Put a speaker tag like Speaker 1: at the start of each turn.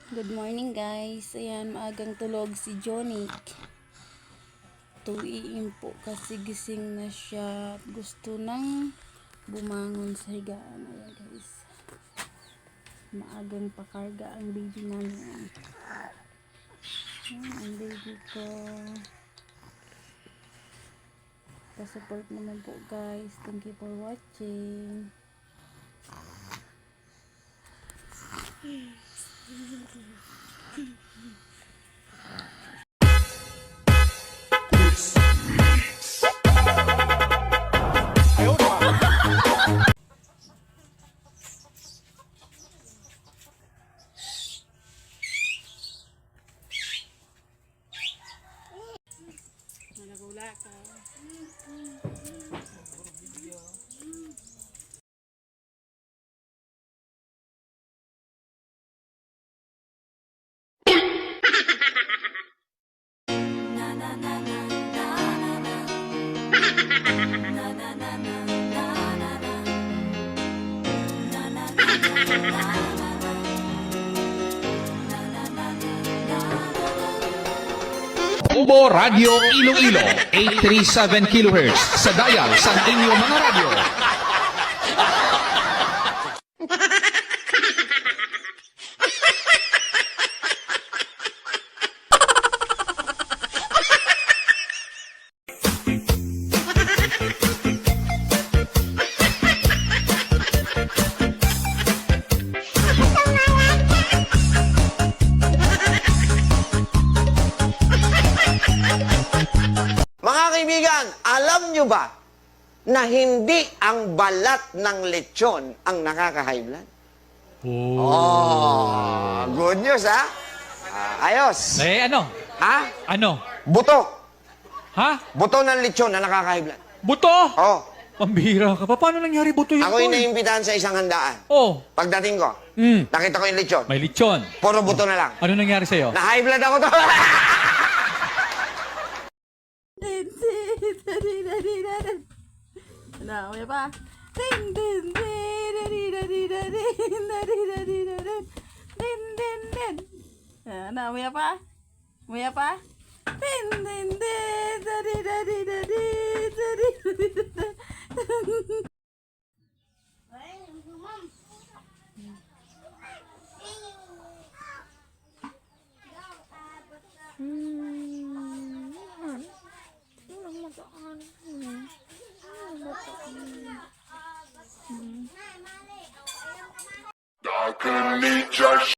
Speaker 1: Good morning guys. Ayan, maagang tulog si Jonic. 2 AM po kasi gising na siya. Gusto nang bumangon sa higaan. Ayan guys. Maagang pakarga ang baby namin. Ayan, ang baby ko. Pa-support naman po guys. Thank you for watching. Nagula ka.
Speaker 2: Combo Radio Iloilo, 837 kHz sa dial sa inyong mga radyo.
Speaker 3: Mga kaibigan, alam nyo ba na hindi ang balat ng lechon ang nakaka-high blood? Oh, good news, ha? Ayos.
Speaker 4: Ano?
Speaker 3: Ha?
Speaker 4: Ano?
Speaker 3: Buto.
Speaker 4: Ha?
Speaker 3: Buto ng lechon na nakaka-high blood.
Speaker 4: Buto?
Speaker 3: Oh,
Speaker 4: Pambihira ka pa. Paano nangyari buto yun?
Speaker 3: ako
Speaker 4: Tol?
Speaker 3: yung naimbitahan sa isang handaan.
Speaker 4: Oh,
Speaker 3: Pagdating ko, nakita ko yung lechon.
Speaker 4: may lechon.
Speaker 3: Puro buto na lang.
Speaker 4: Ano nangyari sa'yo?
Speaker 3: Na-high blood ako to.
Speaker 1: Na, uya pa. Din din din din din din din din. Na, uya pa. Uya pa. Din din din din din.
Speaker 5: I couldn't eat your